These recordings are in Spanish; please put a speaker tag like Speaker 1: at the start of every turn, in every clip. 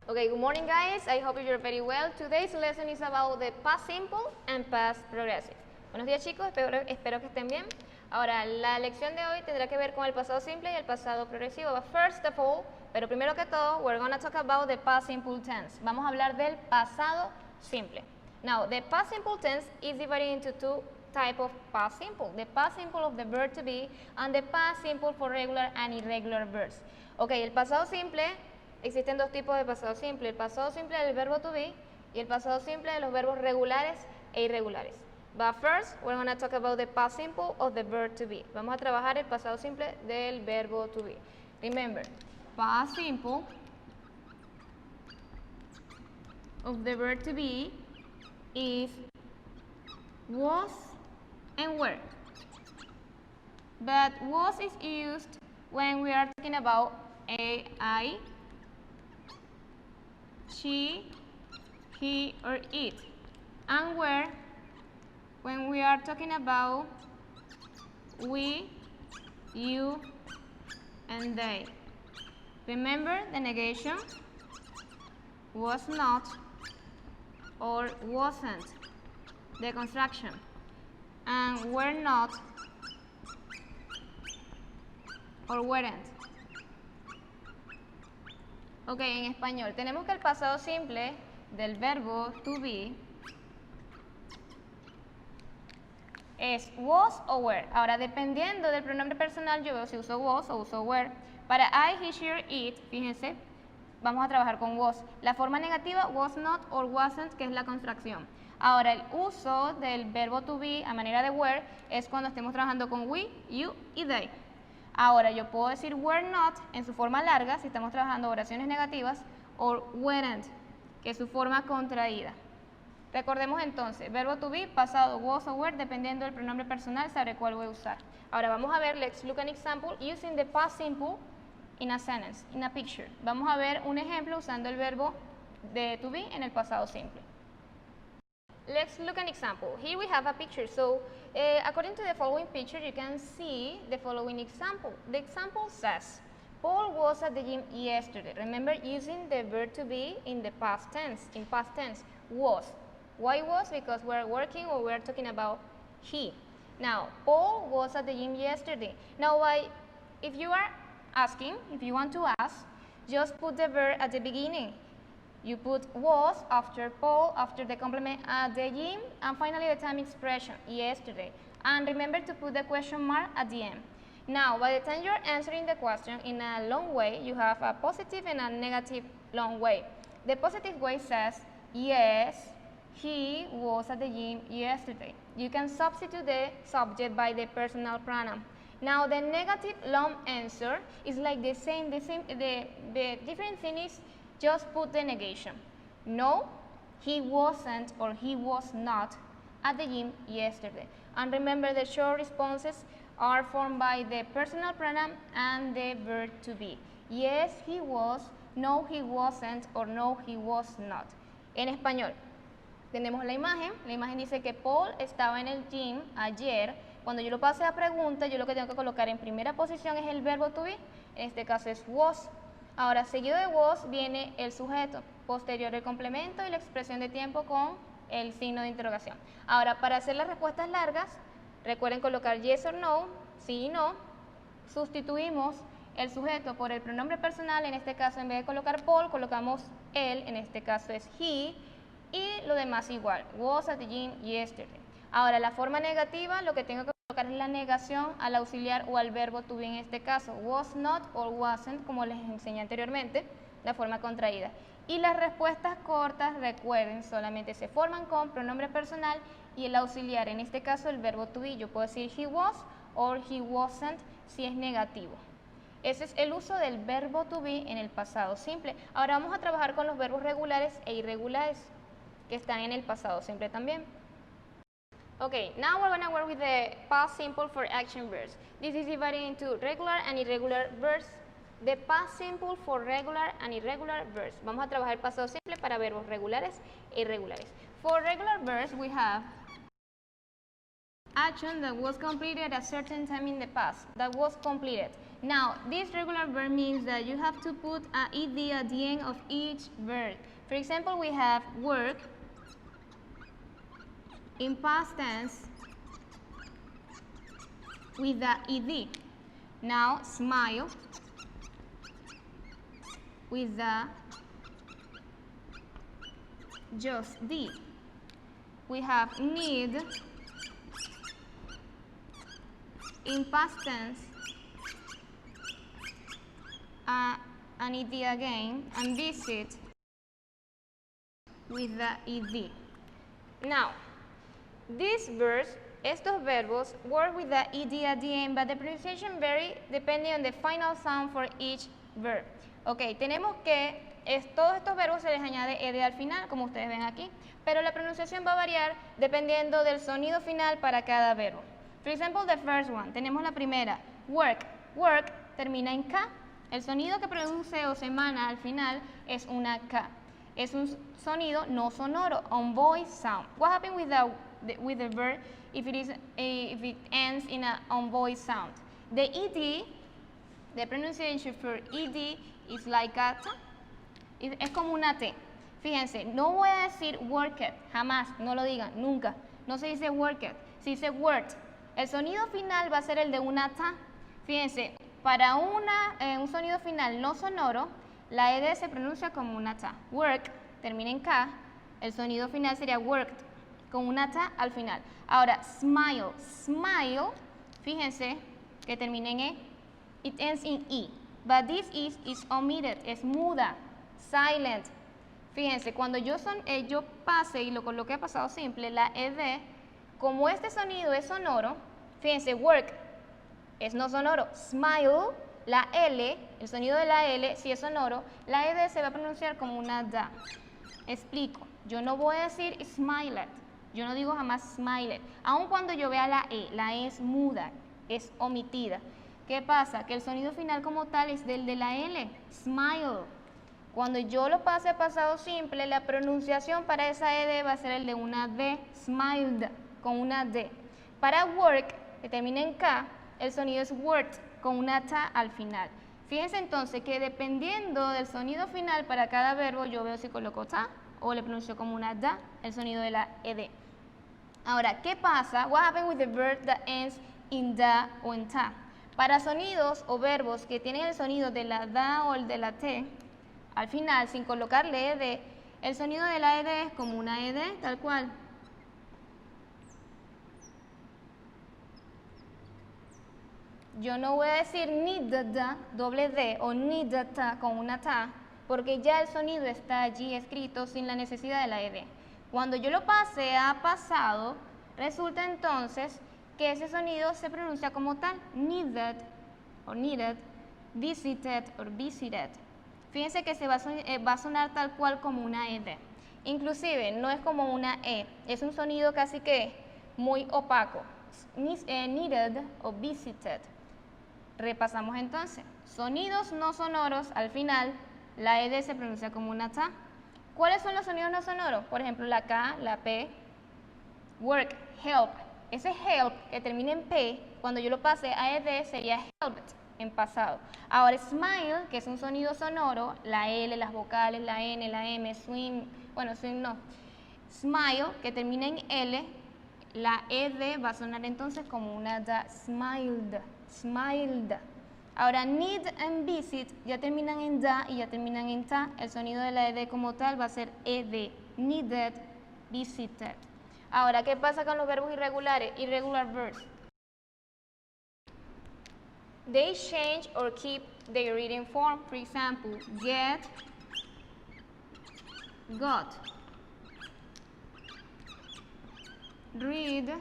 Speaker 1: Okay, good morning guys. I hope you're very well. Today's lesson is about the past simple and past progressive. Buenos días chicos, espero que estén bien. Ahora, la lección de hoy tendrá que ver con el pasado simple y el pasado progresivo. But first of all, pero primero que todo, we're going to talk about the past simple tense. Vamos a hablar del pasado simple. Now, the past simple tense is divided into two types of past simple. The past simple of the verb to be and the past simple for regular and irregular verbs. Okay, el pasado simple, existen dos tipos de pasado simple. El pasado simple del verbo to be y el pasado simple de los verbos regulares e irregulares. But first, we're going to talk about the past simple of the verb to be. Vamos a trabajar el pasado simple del verbo to be. Remember, past simple of the verb to be is was and were. But was is used when we are talking about I, she, he, or it. And were when we are talking about we, you, and they. Remember the negation, was not or wasn't, the construction, and were not or weren't. Ok, en español, tenemos que el pasado simple del verbo to be es was o were. Ahora, dependiendo del pronombre personal, yo veo si uso was o uso were. Para I, he, she, or it, fíjense, vamos a trabajar con was. La forma negativa, was not or wasn't, que es la contracción. Ahora, el uso del verbo to be a manera de were es cuando estemos trabajando con we, you y they. Ahora, yo puedo decir were not en su forma larga, si estamos trabajando oraciones negativas, o weren't, que es su forma contraída. Recordemos entonces, verbo to be, pasado, was o were, dependiendo del pronombre personal, sabré cuál voy a usar. Ahora vamos a ver, let's look an example using the past simple in a sentence, in a picture. Vamos a ver un ejemplo usando el verbo de to be en el pasado simple. Let's look an example. Here we have a picture. So, according to the following picture, you can see the following example. The example says, Paul was at the gym yesterday. Remember using the verb to be in the past tense, was. Why was? Because we're working or we're talking about he. Now, Paul was at the gym yesterday. Now, if you are asking, if you want to ask, just put the verb at the beginning. You put was after Paul, after the complement at the gym, and finally the time expression, yesterday. And remember to put the question mark at the end. Now, by the time you're answering the question in a long way, you have a positive and a negative long way. The positive way says, yes, he was at the gym yesterday. You can substitute the subject by the personal pronoun. Now, the negative long answer is like the same, the different thing is just put the negation. No, he wasn't or he was not at the gym yesterday. And remember, the short responses are formed by the personal pronoun and the verb to be. Yes, he was, no, he wasn't, or no, he was not. En español, tenemos la imagen dice que Paul estaba en el gym ayer. Cuando yo lo pase a pregunta, yo lo que tengo que colocar en primera posición es el verbo to be, en este caso es was. Ahora, seguido de was viene el sujeto, posterior el complemento y la expresión de tiempo con el signo de interrogación. Ahora, para hacer las respuestas largas, recuerden colocar yes or no, sí y no. Sustituimos el sujeto por el pronombre personal, en este caso en vez de colocar Paul, colocamos él, en este caso es he, y lo demás igual, was at the gym yesterday. Ahora, la forma negativa, lo que tengo que colocar es la negación al auxiliar o al verbo to be en este caso, was not or wasn't, como les enseñé anteriormente, la forma contraída. Y las respuestas cortas, recuerden, solamente se forman con pronombre personal y el auxiliar, en este caso el verbo to be. Yo puedo decir he was or he wasn't si es negativo. Ese es el uso del verbo to be en el pasado simple. Ahora vamos a trabajar con los verbos regulares e irregulares que están en el pasado simple también. Okay, now we're going to work with the past simple for action verbs. This is divided into regular and irregular verbs. The past simple for regular and irregular verbs. Vamos a trabajar el pasado simple para verbos regulares e irregulares. For regular verbs, we have action that was completed at a certain time in the past. That was completed. Now, this regular verb means that you have to put a ed at the end of each verb. For example, we have work in past tense with the ed. Now, smile with the just D. We have need in past tense, an ed again, and visit with the ed. Now, these verbs, estos verbos, work with the ed at the end, but the pronunciation vary depending on the final sound for each verb. Ok, tenemos que todos estos verbos se les añade ed al final, como ustedes ven aquí, pero la pronunciación va a variar dependiendo del sonido final para cada verbo. For example, the first one, tenemos la primera, work. Work termina en K. El sonido que produce o se emana al final es una K. Es un sonido no sonoro, on voice sound. What happens with the verb if it ends in a on voice sound? The ed, the pronunciation for ed is like a T. Es como una T. Fíjense, no voy a decir worked, jamás, no lo digan, nunca. No se dice worked, se dice worked. El sonido final va a ser el de una T. Fíjense, para un sonido final no sonoro, la ed se pronuncia como una T. Work termina en K, el sonido final sería worked, con una T al final. Ahora, smile. Smile, fíjense que termina en E, it ends in E. But this is omitted, es muda, silent. Fíjense, cuando yo pase y lo coloque a pasado simple, la ed, como este sonido es sonoro, fíjense, work es no sonoro, smile, la L, el sonido de la L, si es sonoro, la ed se va a pronunciar como una da. Explico, yo no voy a decir smiled, yo no digo jamás smiled, aun cuando yo vea la E es muda, es omitida. ¿Qué pasa? Que el sonido final como tal es del de la L, smile. Cuando yo lo pase a pasado simple, la pronunciación para esa ed va a ser el de una D, smiled, con una D. Para work, que termina en K, el sonido es worked, con una T al final. Fíjense entonces que dependiendo del sonido final para cada verbo, yo veo si coloco T o le pronuncio como una D, el sonido de la ed. Ahora, ¿qué pasa? What happens with the verb that ends in da o en ta? Para sonidos o verbos que tienen el sonido de la da o el de la t, al final, sin colocarle ed, el sonido de la ed es como una ed, tal cual. Yo no voy a decir needed, doble D, o needed con una ta, porque ya el sonido está allí escrito sin la necesidad de la ed. Cuando yo lo pase a pasado, resulta entonces que ese sonido se pronuncia como tal, needed o needed, visited o visited. Fíjense que va a sonar tal cual como una ed. Inclusive no es como una e, es un sonido casi que muy opaco. Needed o visited. Repasamos entonces. Sonidos no sonoros, al final la ed se pronuncia como una ta. ¿Cuáles son los sonidos no sonoros? Por ejemplo, la K, la P, work, help. Ese help que termina en P, cuando yo lo pase a ed sería helped en pasado. Ahora smile, que es un sonido sonoro, la L, las vocales, la N, la M, swim, bueno, swim no. Smile, que termina en L, la ed va a sonar entonces como una da, smiled, smiled. Ahora need and visit ya terminan en da y ya terminan en ta, el sonido de la ed como tal va a ser ed, needed, visited. Ahora, ¿qué pasa con los verbos irregulares? Irregular verbs. They change or keep their reading form. For example, get, got. Read,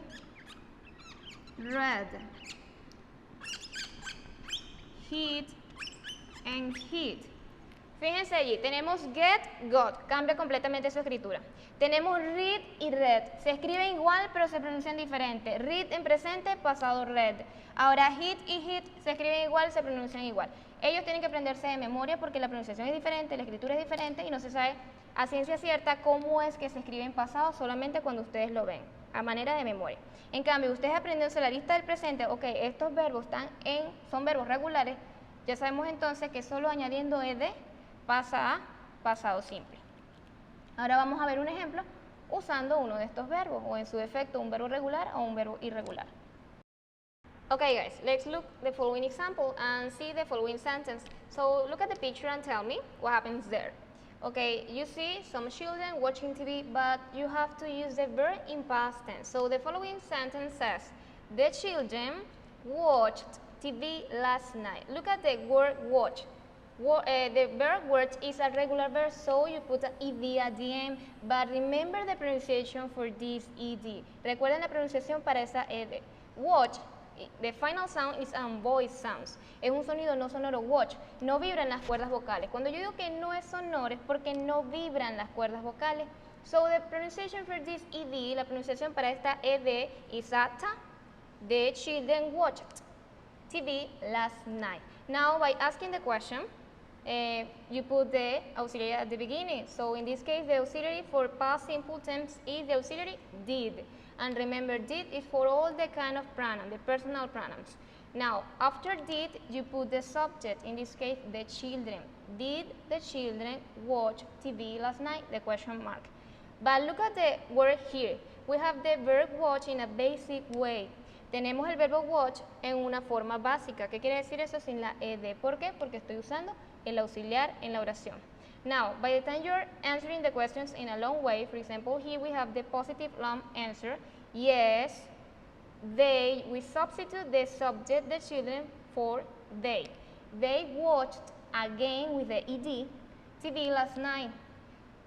Speaker 1: read. Hit and hit. Fíjense allí, tenemos get, got, cambia completamente su escritura. Tenemos read y read, se escriben igual pero se pronuncian diferente. Read en presente, pasado read. Ahora hit y hit se escriben igual, se pronuncian igual. Ellos tienen que aprenderse de memoria porque la pronunciación es diferente, la escritura es diferente y no se sabe a ciencia cierta cómo es que se escribe en pasado solamente cuando ustedes lo ven. a manera de memoria. En cambio, ustedes aprendiendo la lista del presente, ok, estos verbos son verbos regulares, ya sabemos entonces que solo añadiendo ed pasa a pasado simple. Ahora vamos a ver un ejemplo usando uno de estos verbos, o en su defecto un verbo regular o un verbo irregular. Okay guys, let's look the following example and see the following sentence. So look at the picture and tell me what happens there. Okay, you see some children watching TV, but you have to use the verb in past tense. So the following sentence says, the children watched TV last night. Look at the word watch. The verb watch is a regular verb, so you put an ed at the end, but remember the pronunciation for this ed. Recuerden la pronunciación para esa ed. Watch, the final sound is an voice sounds. Es un sonido no sonoro, watch. No vibran las cuerdas vocales. Cuando yo digo que no es sonoro es porque no vibran las cuerdas vocales. So the pronunciation for this ed, la pronunciación para esta ed is ata. The children watched TV last night. Now by asking the question, you put the auxiliary at the beginning. So in this case, the auxiliary for past simple tense is the auxiliary did. And remember, did is for all the kind of pronoun, the personal pronouns. Now, after did, you put the subject, in this case, the children. Did the children watch TV last night? The question mark. But look at the word here. We have the verb watch in a basic way. Tenemos el verbo watch en una forma básica. ¿Qué quiere decir eso sin la ed? ¿Por qué? Porque estoy usando el auxiliar en la oración. Now, by the time you're answering the questions in a long way, for example, here we have the positive long answer. Yes, they, we substitute the subject, the children, for they. They watched again with the ed TV last night.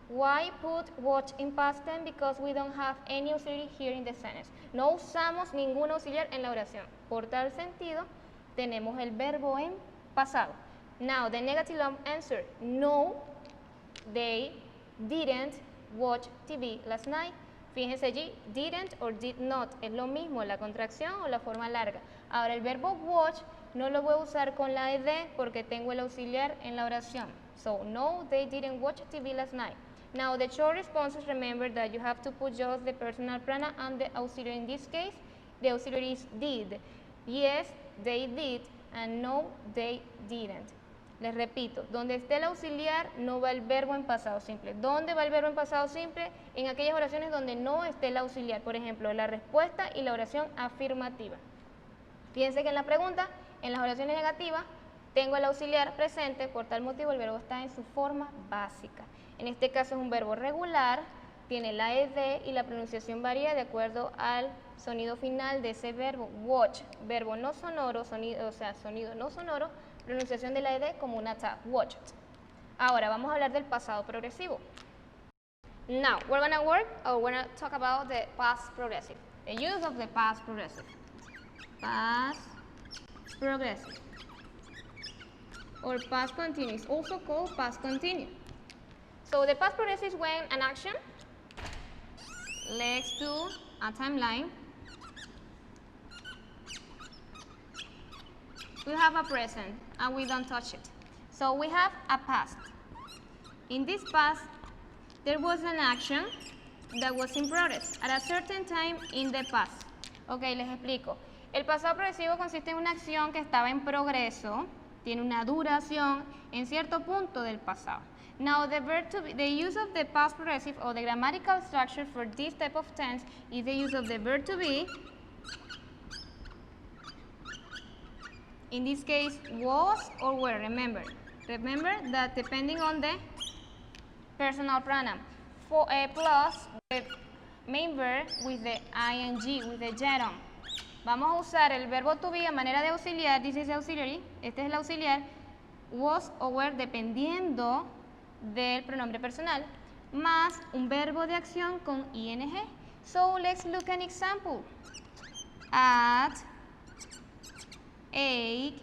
Speaker 1: Why put watch in past tense? Because we don't have any auxiliary here in the sentence. No usamos ningún auxiliar en la oración. Por tal sentido, tenemos el verbo en pasado. Now, the negative long answer. No, they didn't watch TV last night. Fíjense allí, didn't or did not. Es lo mismo, la contracción o la forma larga. Ahora, el verbo watch no lo voy a usar con la ed porque tengo el auxiliar en la oración. So, no, they didn't watch TV last night. Now, the short responses, remember that you have to put just the personal pronoun and the auxiliary. In this case, the auxiliary is did. Yes, they did, and no, they didn't. Les repito, donde esté el auxiliar no va el verbo en pasado simple. ¿Dónde va el verbo en pasado simple? En aquellas oraciones donde no esté el auxiliar. Por ejemplo, la respuesta y la oración afirmativa. Fíjense que en la pregunta, en las oraciones negativas, tengo el auxiliar presente, por tal motivo el verbo está en su forma básica. En este caso es un verbo regular, tiene la ed y la pronunciación varía de acuerdo al sonido final de ese verbo. Watch, verbo no sonoro, sonido, o sea, sonido no sonoro, pronunciación de la ed como una ta, watched. Ahora vamos a hablar del pasado progresivo. Now, we're going to talk about the past progressive. The use of the past progressive. Past progressive. Or past continuous, also called past continuous. So the past progressive is when an action leads to a timeline. We have a present and we don't touch it. So we have a past. In this past, there was an action that was in progress at a certain time in the past. Ok, les explico. El pasado progresivo consiste en una acción que estaba en progreso, tiene una duración en cierto punto del pasado. Now, the use of the past progressive or the grammatical structure for this type of tense is the use of the verb to be. In this case, was or were, remember. Remember that depending on the personal pronoun, plus the main verb with the ing, with the gerund. Vamos a usar el verbo to be a manera de auxiliar, this is auxiliary, este es el auxiliar, was o were dependiendo del pronombre personal, más un verbo de acción con ing. So let's look at an example. At 8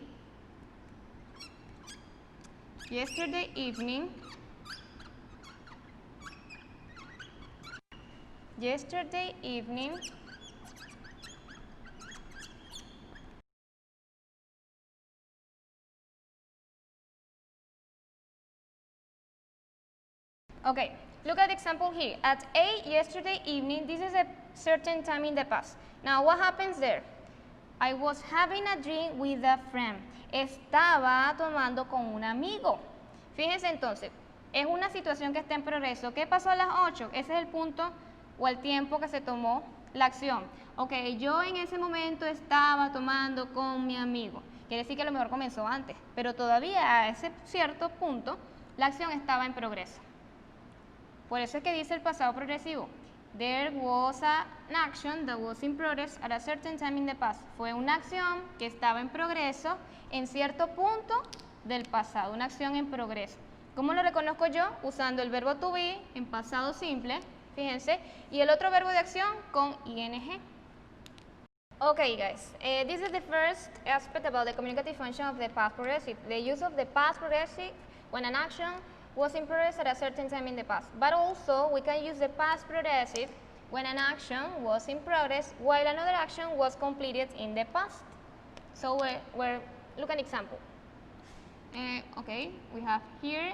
Speaker 1: yesterday evening, okay, Look at the example here. At 8 yesterday evening, this is a certain time in the past. Now, what happens there? I was having a drink with a friend. Estaba tomando con un amigo. Fíjense entonces, es una situación que está en progreso. ¿Qué pasó a las 8? Ese es el punto o el tiempo que se tomó la acción. Ok, yo en ese momento estaba tomando con mi amigo. Quiere decir que a lo mejor comenzó antes, pero todavía a ese cierto punto la acción estaba en progreso. Por eso es que dice el pasado progresivo. There was an action that was in progress at a certain time in the past. Fue una acción que estaba en progreso en cierto punto del pasado, una acción en progreso. ¿Cómo lo reconozco yo? Usando el verbo to be en pasado simple, fíjense, y el otro verbo de acción con ing. Okay, guys, this is the first aspect about the communicative function of the past progressive, the use of the past progressive when an action was in progress at a certain time in the past. But also, we can use the past progressive when an action was in progress while another action was completed in the past. So, look at an example. Okay, we have here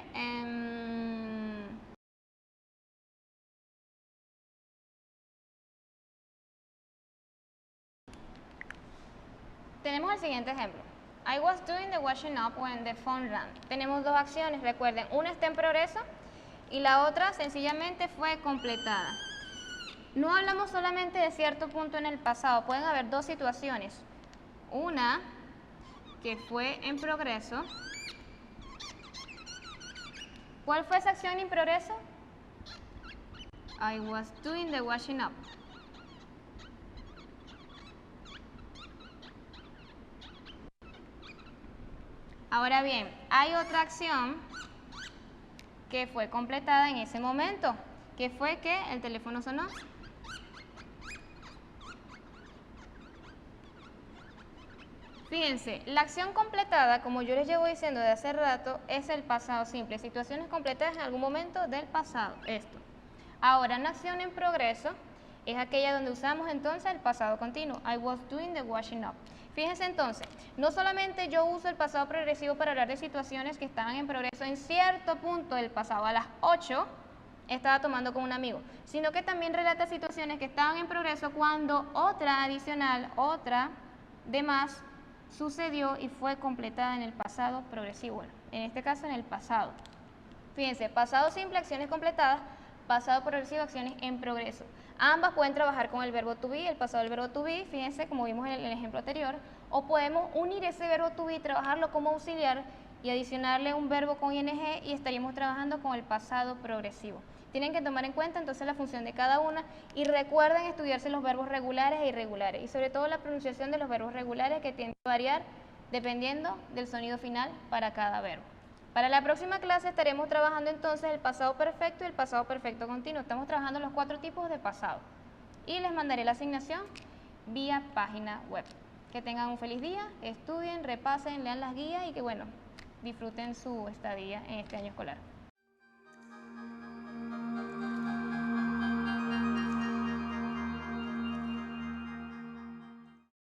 Speaker 1: tenemos el siguiente ejemplo. I was doing the washing up when the phone rang. Tenemos dos acciones, recuerden, una está en progreso y la otra sencillamente fue completada. No hablamos solamente de cierto punto en el pasado, pueden haber dos situaciones. Una que fue en progreso. ¿Cuál fue esa acción en progreso? I was doing the washing up. Ahora bien, hay otra acción que fue completada en ese momento, que fue que el teléfono sonó. Fíjense, la acción completada, como yo les llevo diciendo de hace rato, es el pasado simple. Situaciones completadas en algún momento del pasado, esto. Ahora, una acción en progreso es aquella donde usamos entonces el pasado continuo. I was doing the washing up. Fíjense entonces, no solamente yo uso el pasado progresivo para hablar de situaciones que estaban en progreso en cierto punto del pasado. A las 8 estaba tomando con un amigo, sino que también relata situaciones que estaban en progreso cuando otra adicional, otra de más, sucedió y fue completada en el pasado progresivo. Bueno, en este caso en el pasado. Fíjense, pasado simple, acciones completadas, pasado progresivo, acciones en progreso. Ambas pueden trabajar con el verbo to be, el pasado del verbo to be, fíjense como vimos en el ejemplo anterior, o podemos unir ese verbo to be, trabajarlo como auxiliar y adicionarle un verbo con ing y estaríamos trabajando con el pasado progresivo. Tienen que tomar en cuenta entonces la función de cada una y recuerden estudiarse los verbos regulares e irregulares y sobre todo la pronunciación de los verbos regulares que tienden a variar dependiendo del sonido final para cada verbo. Para la próxima clase estaremos trabajando entonces el pasado perfecto y el pasado perfecto continuo. Estamos trabajando los 4 tipos de pasado. Y les mandaré la asignación vía página web. Que tengan un feliz día, estudien, repasen, lean las guías y que bueno, disfruten su estadía en este año escolar.